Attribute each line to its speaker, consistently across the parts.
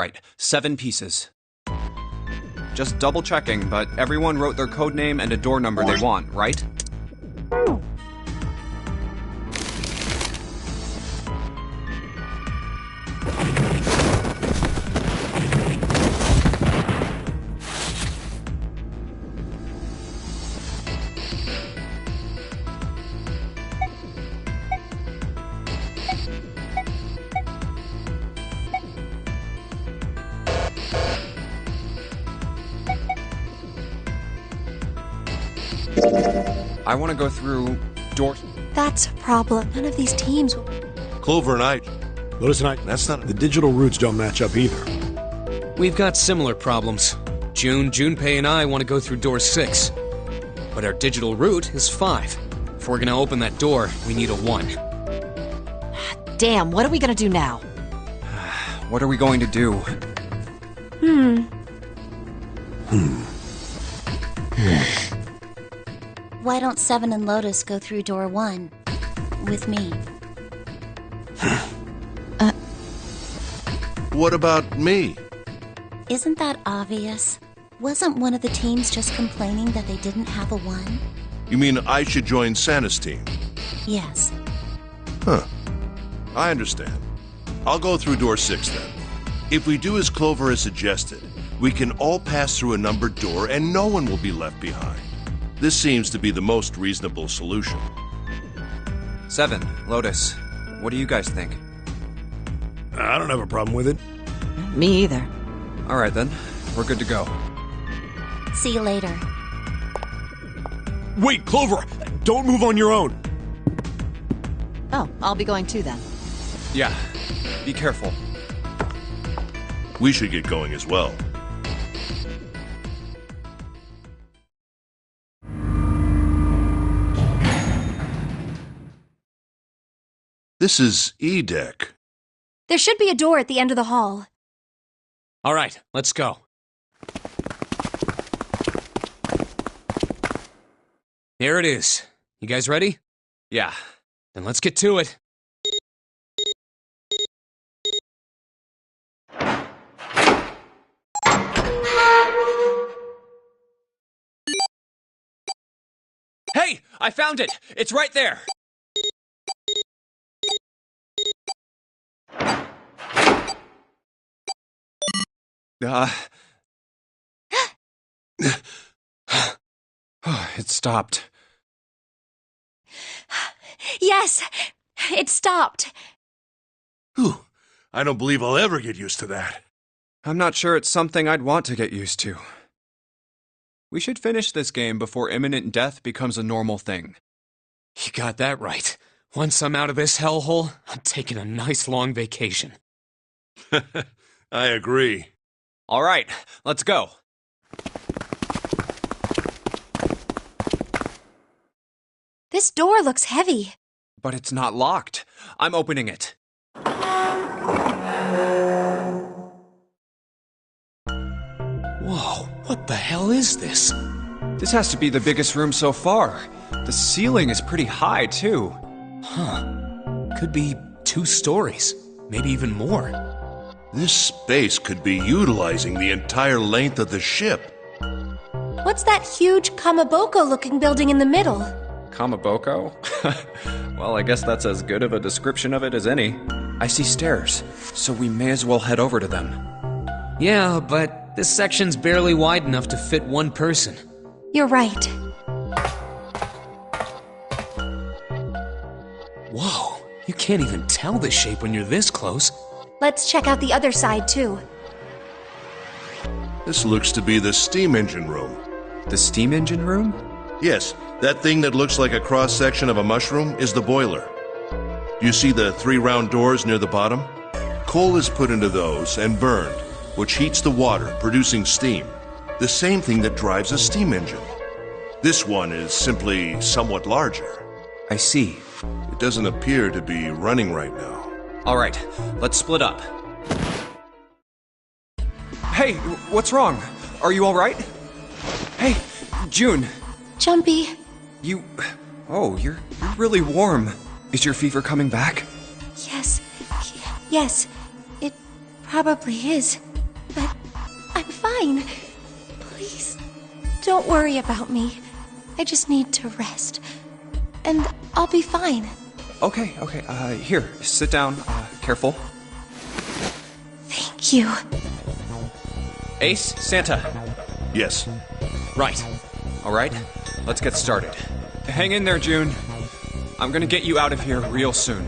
Speaker 1: Right, 7 pieces. Just double checking, but everyone wrote their code name and a door number they want, right? I want to go through door...
Speaker 2: That's a problem. None of these teams will...
Speaker 3: Clover and I...
Speaker 4: Lotus and I...
Speaker 3: That's not...
Speaker 4: The digital routes don't match up either.
Speaker 5: We've got similar problems. Junpei and I want to go through door 6. But our digital route is 5. If we're gonna open that door, we need a 1.
Speaker 6: Damn, what are we gonna do now?
Speaker 1: What are we going to do?
Speaker 2: Why don't Seven and Lotus go through door 1 with me?
Speaker 3: What about me?
Speaker 2: Isn't that obvious? Wasn't one of the teams just complaining that they didn't have a 1?
Speaker 3: You mean I should join Santa's team?
Speaker 2: Yes.
Speaker 3: Huh. I understand. I'll go through door 6 then. If we do as Clover has suggested, we can all pass through a numbered door and no one will be left behind. This seems to be the most reasonable solution.
Speaker 1: 7, Lotus, what do you guys think?
Speaker 4: I don't have a problem with it.
Speaker 6: Me either.
Speaker 1: Alright then, we're good to go.
Speaker 2: See you later.
Speaker 4: Wait, Clover! Don't move on your own!
Speaker 6: Oh, I'll be going too then.
Speaker 1: Yeah, be careful.
Speaker 3: We should get going as well. This is E-Deck.
Speaker 2: There should be a door at the end of the hall.
Speaker 5: Alright, let's go. Here it is. You guys ready?
Speaker 1: Yeah.
Speaker 5: Then let's get to it.
Speaker 1: Hey! I found it! It's right there! It stopped.
Speaker 2: Yes! It stopped!
Speaker 3: Whew. I don't believe I'll ever get used to that.
Speaker 1: I'm not sure it's something I'd want to get used to. We should finish this game before imminent death becomes a normal thing.
Speaker 5: You got that right. Once I'm out of this hellhole, I'm taking a nice long vacation.
Speaker 3: I agree.
Speaker 1: Alright, let's go.
Speaker 2: This door looks heavy.
Speaker 1: But it's not locked. I'm opening it.
Speaker 5: Whoa, what the hell is this?
Speaker 1: This has to be the biggest room so far. The ceiling is pretty high, too.
Speaker 5: Huh. Could be 2 stories. Maybe even more.
Speaker 3: This space could be utilizing the entire length of the ship.
Speaker 2: What's that huge Kamaboko-looking building in the middle?
Speaker 1: Kamaboko? Well, I guess that's as good of a description of it as any. I see stairs, so we may as well head over to them.
Speaker 5: Yeah, but this section's barely wide enough to fit 1 person.
Speaker 2: You're right.
Speaker 5: Whoa, you can't even tell the shape when you're this close.
Speaker 2: Let's check out the other side, too.
Speaker 3: This looks to be the steam engine room.
Speaker 1: The steam engine room?
Speaker 3: Yes, that thing that looks like a cross-section of a mushroom is the boiler. You see the 3 round doors near the bottom? Coal is put into those and burned, which heats the water, producing steam. The same thing that drives a steam engine. This one is simply somewhat larger.
Speaker 1: I see.
Speaker 3: It doesn't appear to be running right now.
Speaker 1: Alright, let's split up. Hey, what's wrong? Are you alright? Hey, June.
Speaker 2: Jumpy.
Speaker 1: Oh, you're really warm. Is your fever coming back?
Speaker 2: Yes. Yes. It probably is. but I'm fine. Please, don't worry about me. I just need to rest. And I'll be fine.
Speaker 1: Okay, here, sit down. Careful.
Speaker 2: Thank you.
Speaker 1: Ace, Santa.
Speaker 3: Yes.
Speaker 1: Right. All right, let's get started. Hang in there, June. I'm gonna get you out of here real soon.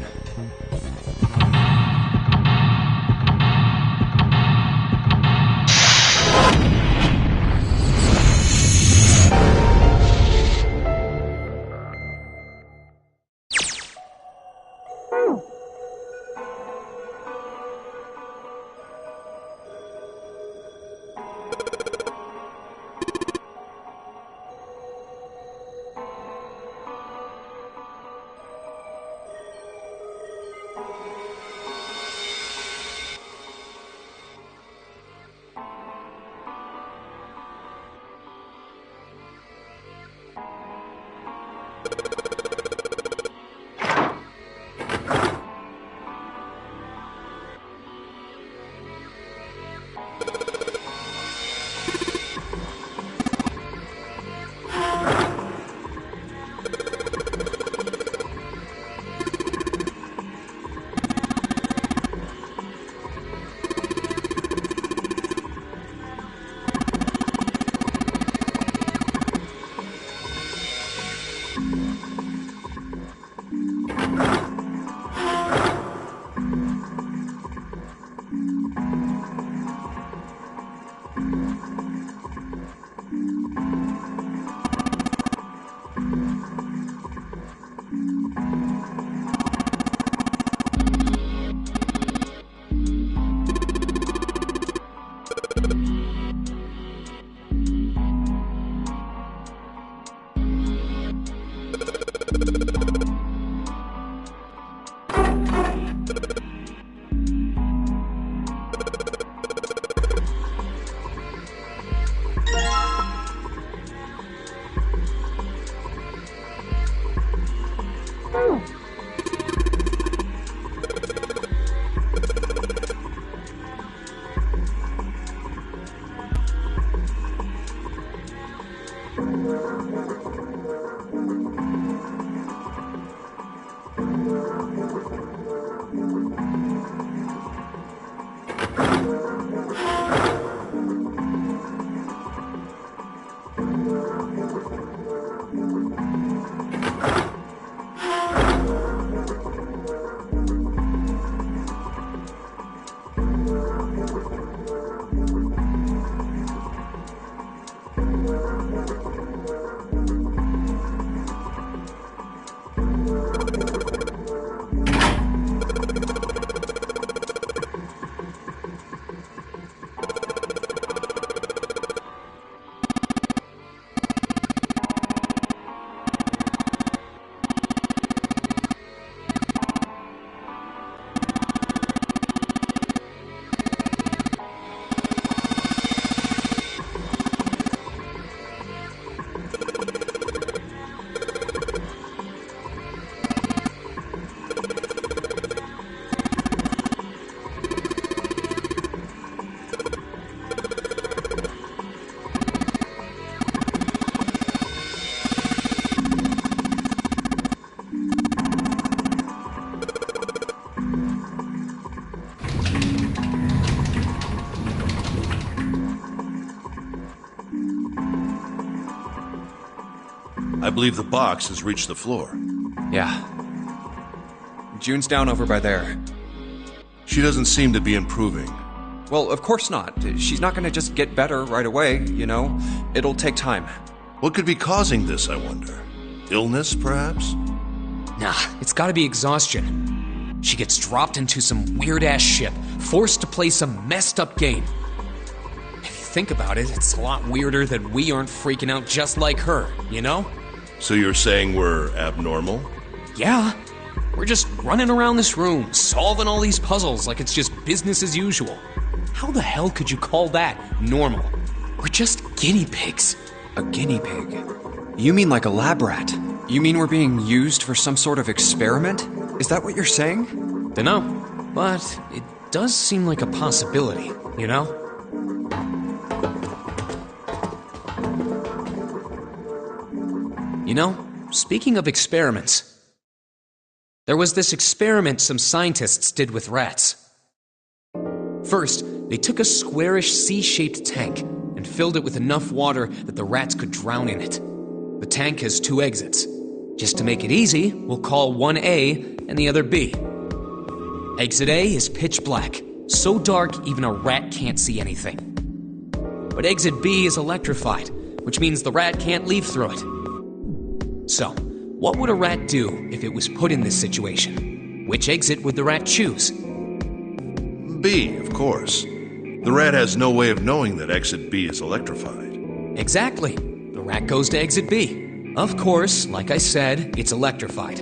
Speaker 3: I believe the box has reached the floor.
Speaker 1: Yeah. June's down over by there.
Speaker 3: She doesn't seem to be improving.
Speaker 1: Well, of course not. She's not gonna just get better right away, you know? It'll take time.
Speaker 3: What could be causing this, I wonder? Illness, perhaps?
Speaker 5: Nah, it's gotta be exhaustion. She gets dropped into some weird-ass ship, forced to play some messed-up game. If you think about it, it's a lot weirder that we aren't freaking out just like her, you know?
Speaker 3: So you're saying we're abnormal?
Speaker 5: Yeah. We're just running around this room, solving all these puzzles like it's just business as usual. How the hell could you call that normal? We're just guinea pigs.
Speaker 1: A guinea pig? You mean like a lab rat? You mean we're being used for some sort of experiment? Is that what you're saying?
Speaker 5: Dunno, but it does seem like a possibility, you know? You know, speaking of experiments, there was this experiment some scientists did with rats. First, they took a squarish C-shaped tank and filled it with enough water that the rats could drown in it. The tank has 2 exits. Just to make it easy, we'll call one A and the other B. Exit A is pitch black, so dark even a rat can't see anything. But exit B is electrified, which means the rat can't leave through it. So, what would a rat do if it was put in this situation? Which exit would the rat choose?
Speaker 3: B, of course. The rat has no way of knowing that exit B is electrified.
Speaker 5: Exactly. The rat goes to exit B. Of course, like I said, it's electrified,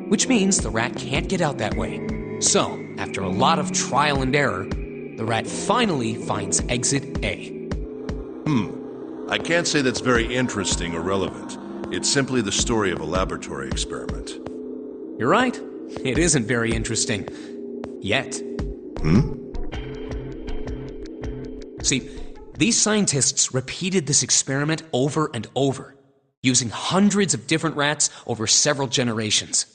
Speaker 5: which means the rat can't get out that way. So, after a lot of trial and error, the rat finally finds exit A.
Speaker 3: I can't say that's very interesting or relevant. It's simply the story of a laboratory experiment.
Speaker 5: You're right. It isn't very interesting. Yet. See, these scientists repeated this experiment over and over, using hundreds of different rats over several generations.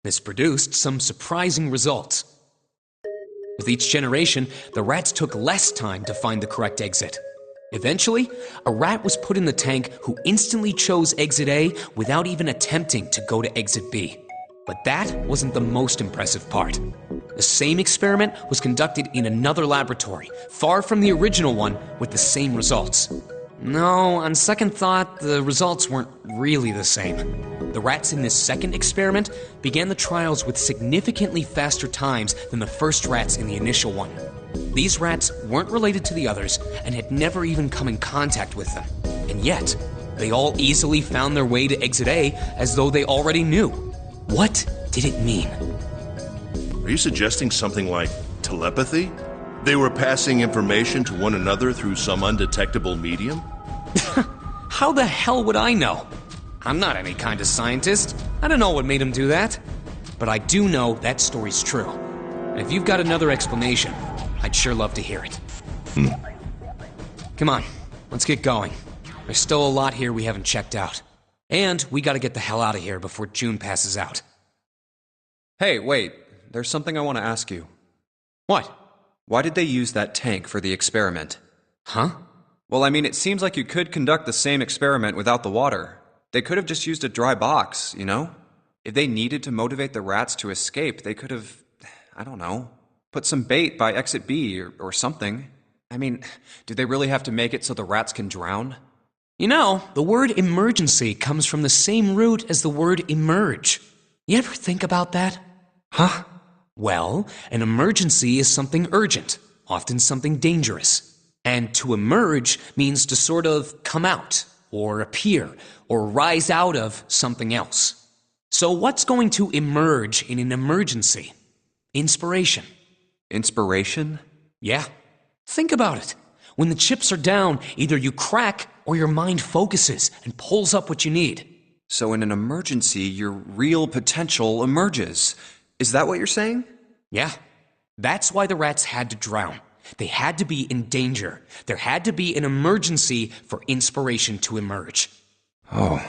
Speaker 5: This produced some surprising results. With each generation, the rats took less time to find the correct exit. Eventually, a rat was put in the tank who instantly chose exit A without even attempting to go to exit B. But that wasn't the most impressive part. The same experiment was conducted in another laboratory, far from the original one, with the same results. No, on second thought, the results weren't really the same. The rats in this second experiment began the trials with significantly faster times than the first rats in the initial one. These rats weren't related to the others and had never even come in contact with them. And yet, they all easily found their way to exit A as though they already knew. What did it mean?
Speaker 3: Are you suggesting something like telepathy? They were passing information to one another through some undetectable medium?
Speaker 5: How the hell would I know? I'm not any kind of scientist. I don't know what made them do that. But I do know that story's true. And if you've got another explanation, I'd sure love to hear it. Come on, let's get going. There's still a lot here we haven't checked out. And we gotta get the hell out of here before June passes out.
Speaker 1: Hey, wait. There's something I want to ask you.
Speaker 5: What?
Speaker 1: Why did they use that tank for the experiment?
Speaker 5: Huh?
Speaker 1: Well, I mean, it seems like you could conduct the same experiment without the water. They could have just used a dry box, you know? If they needed to motivate the rats to escape, they could have, I don't know, put some bait by exit B or something. I mean, do they really have to make it so the rats can drown?
Speaker 5: You know, the word emergency comes from the same root as the word emerge. You ever think about that?
Speaker 1: Huh?
Speaker 5: Well, an emergency is something urgent, often something dangerous. And to emerge means to sort of come out, or appear, or rise out of something else. So what's going to emerge in an emergency? Inspiration.
Speaker 1: Inspiration?
Speaker 5: Yeah. Think about it. When the chips are down, either you crack or your mind focuses and pulls up what you need.
Speaker 1: So in an emergency, your real potential emerges. Is that what you're saying?
Speaker 5: Yeah. That's why the rats had to drown. They had to be in danger. There had to be an emergency for inspiration to emerge.
Speaker 1: Oh.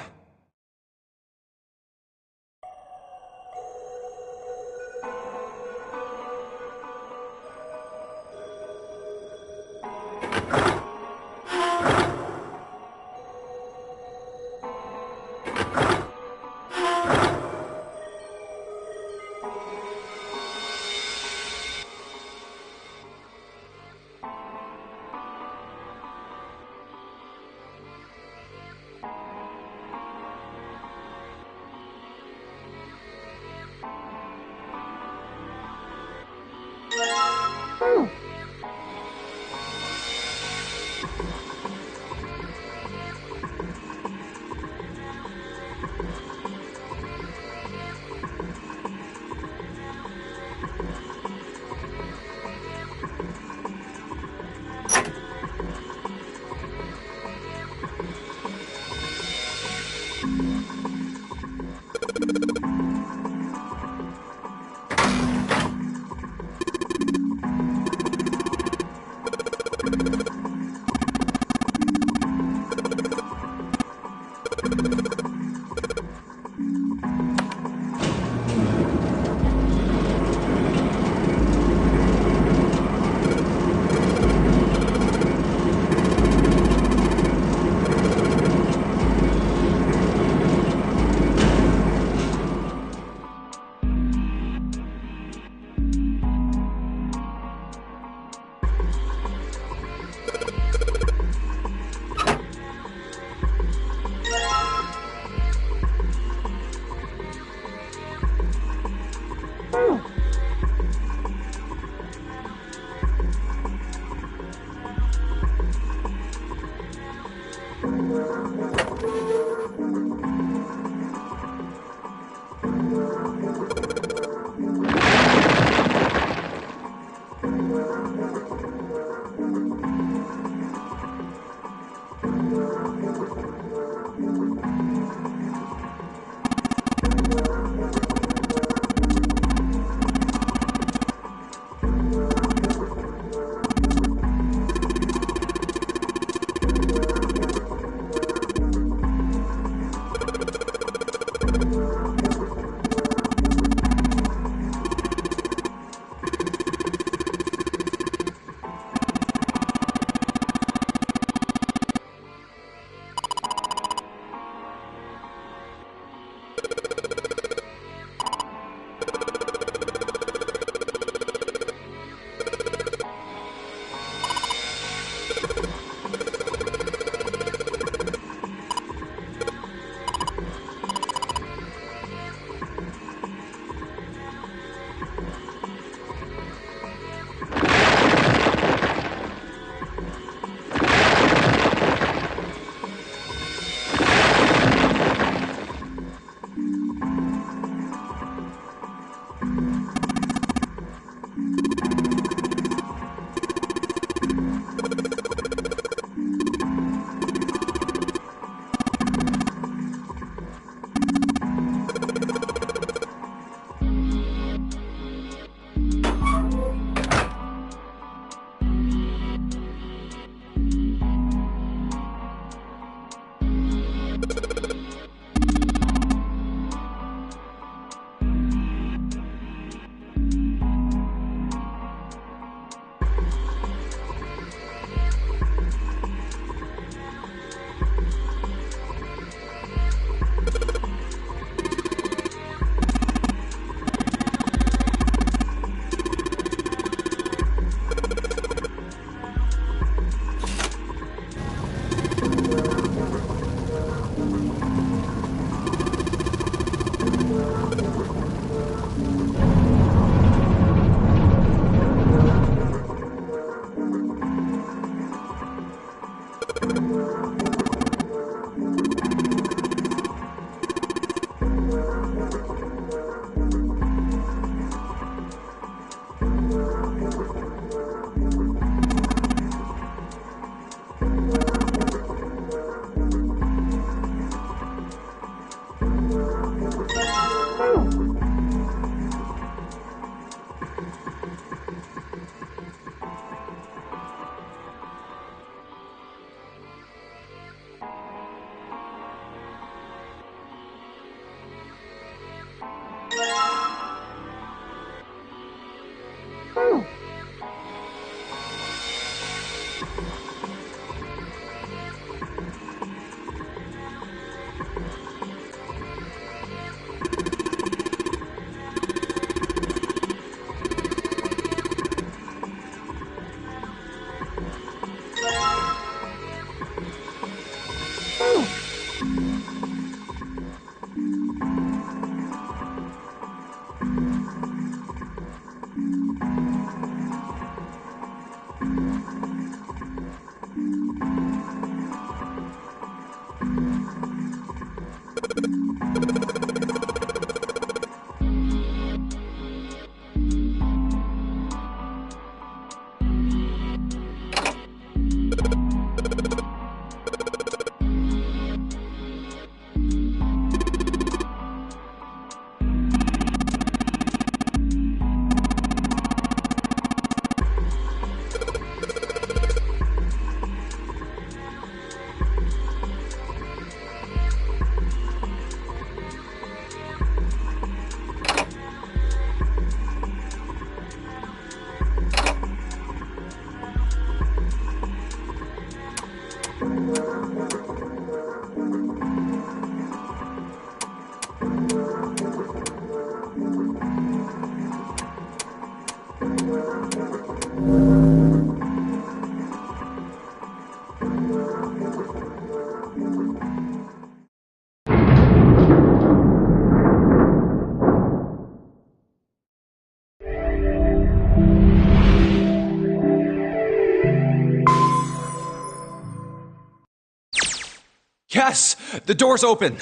Speaker 1: Yes! The door's open!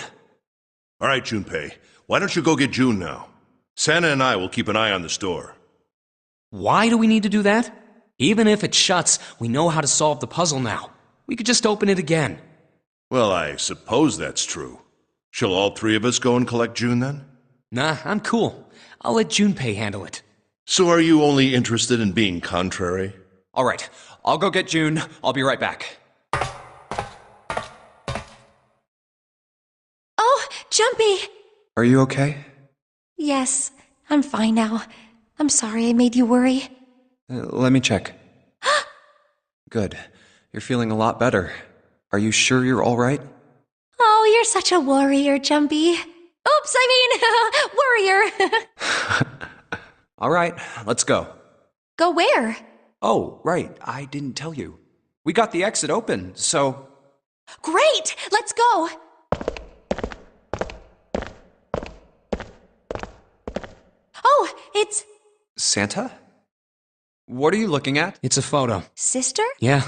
Speaker 3: All right, Junpei. Why don't you go get June now? Santa and I will keep an eye on the store.
Speaker 5: Why do we need to do that? Even if it shuts, we know how to solve the puzzle now. We could just open it again.
Speaker 3: Well, I suppose that's true. Shall all three of us go and collect June then?
Speaker 5: Nah, I'm cool. I'll let Junpei handle it.
Speaker 3: So are you only interested in being contrary?
Speaker 1: All right, I'll go get June. I'll be right back.
Speaker 2: Oh, Jumpy!
Speaker 1: Are you okay?
Speaker 2: Yes, I'm fine now. I'm sorry I made you worry.
Speaker 1: Let me check. Good. You're feeling a lot better. Are you sure you're all right?
Speaker 2: Oh, you're such a warrior, Jumpy. Oops, I mean, warrior.
Speaker 1: All right, let's go.
Speaker 2: Go where?
Speaker 1: Oh, right, I didn't tell you. We got the exit open, so...
Speaker 2: Great! Let's go! Oh, it's...
Speaker 1: Santa? What are you looking at?
Speaker 5: It's a photo.
Speaker 2: Sister?
Speaker 5: Yeah.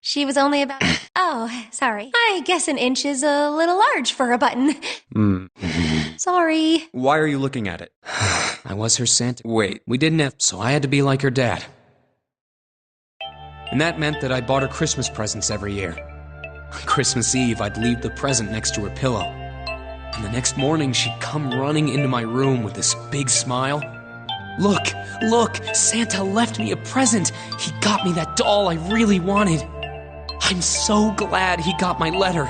Speaker 2: She was only about... Oh, sorry. I guess an inch is a little large for a button. Sorry.
Speaker 1: Why are you looking at it?
Speaker 5: I was her Santa.
Speaker 1: Wait,
Speaker 5: We didn't have, so I had to be like her dad. And that meant that I bought her Christmas presents every year. On Christmas Eve, I'd leave the present next to her pillow. And the next morning, she'd come running into my room with this big smile. Look, Santa left me a present. He got me that doll I really wanted. I'm so glad he got my letter.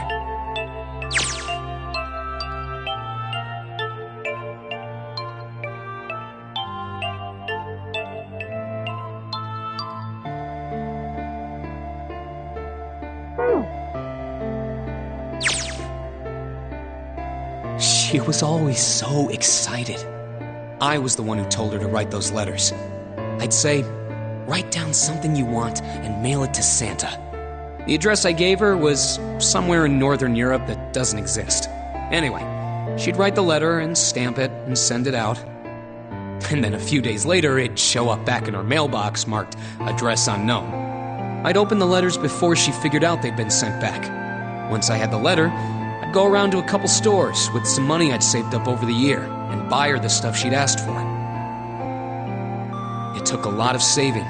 Speaker 5: She was always so excited. I was the one who told her to write those letters. I'd say, write down something you want and mail it to Santa. The address I gave her was somewhere in Northern Europe that doesn't exist. Anyway, she'd write the letter and stamp it and send it out. And then a few days later, it'd show up back in her mailbox marked address unknown. I'd open the letters before she figured out they'd been sent back. Once I had the letter, I'd go around to a couple stores with some money I'd saved up over the year and buy her the stuff she'd asked for. It took a lot of saving,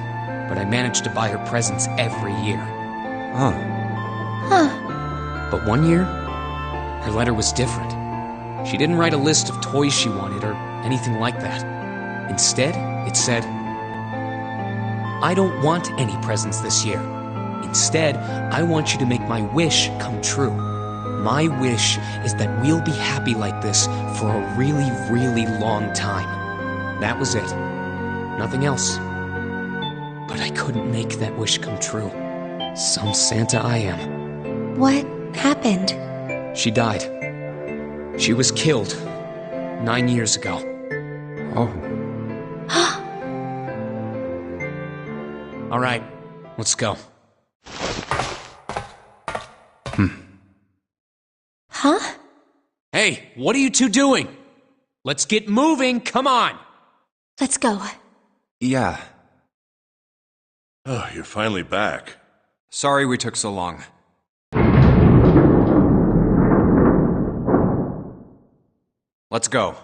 Speaker 5: but I managed to buy her presents every year.
Speaker 2: Huh.
Speaker 5: But one year, her letter was different. She didn't write a list of toys she wanted or anything like that. Instead, it said, I don't want any presents this year. Instead, I want you to make my wish come true. My wish is that we'll be happy like this for a really, really long time. That was it. Nothing else. But I couldn't make that wish come true. Some Santa I am.
Speaker 2: What happened?
Speaker 5: She died. She was killed 9 years ago.
Speaker 1: Oh.
Speaker 5: All right, let's go.
Speaker 2: Huh?
Speaker 5: Hey, what are you two doing? Let's get moving, come on!
Speaker 2: Let's go.
Speaker 1: Yeah.
Speaker 3: Oh, you're finally back.
Speaker 1: Sorry we took so long. Let's go.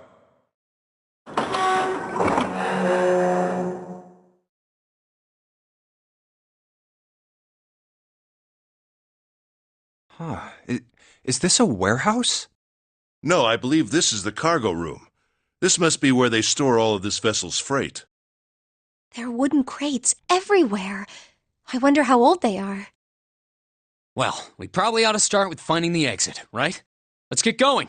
Speaker 1: Huh. Is this a warehouse?
Speaker 3: No, I believe this is the cargo room. This must be where they store all of this vessel's freight.
Speaker 2: There are wooden crates everywhere. I wonder how old they are.
Speaker 5: Well, we probably ought to start with finding the exit, right? Let's get going.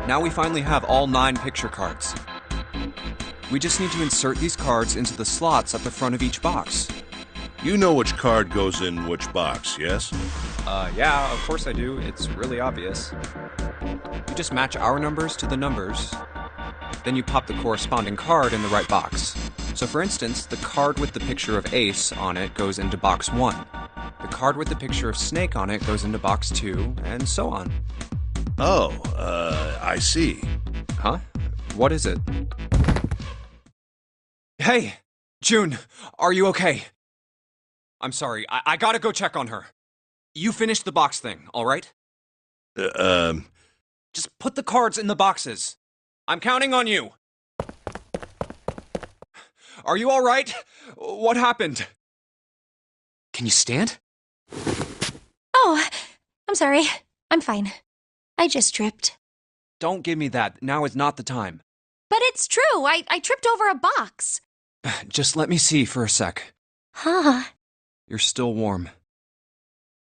Speaker 1: Now we finally have all 9 picture cards. We just need to insert these cards into the slots at the front of each box.
Speaker 3: You know which card goes in which box, yes?
Speaker 1: Yeah, of course I do. It's really obvious. You just match our numbers to the numbers, then you pop the corresponding card in the right box. So for instance, the card with the picture of Ace on it goes into box 1. The card with the picture of Snake on it goes into box 2, and so on.
Speaker 3: Oh, I see.
Speaker 1: Huh? What is it? Hey! June, are you okay? I'm sorry, I gotta go check on her. You finish the box thing, alright? Just put the cards in the boxes. I'm counting on you. Are you alright? What happened?
Speaker 5: Can you stand?
Speaker 2: Oh, I'm sorry. I'm fine. I just tripped.
Speaker 1: Don't give me that. Now is not the time.
Speaker 2: But it's true. I tripped over a box.
Speaker 1: Just let me see for a sec.
Speaker 2: Huh.
Speaker 1: You're still warm.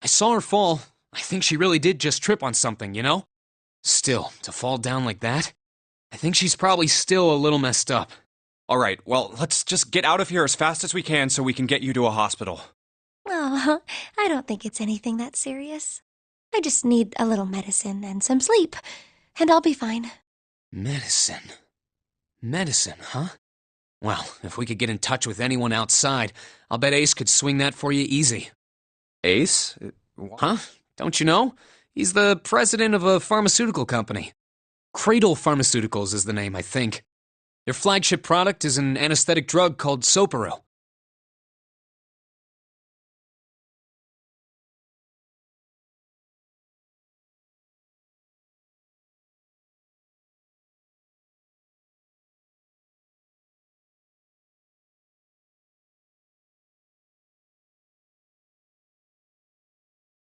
Speaker 5: I saw her fall. I think she really did just trip on something, you know? Still, to fall down like that? I think she's probably still a little messed up.
Speaker 1: Alright, well, let's just get out of here as fast as we can so we can get you to a hospital.
Speaker 2: Oh, I don't think it's anything that serious. I just need a little medicine and some sleep, and I'll be fine.
Speaker 5: Medicine. Medicine, huh? Well, if we could get in touch with anyone outside, I'll bet Ace could swing that for you easy.
Speaker 1: Ace?
Speaker 5: Huh? Don't you know? He's the president of a pharmaceutical company. Cradle Pharmaceuticals is the name, I think. Their flagship product is an anesthetic drug called Soparil.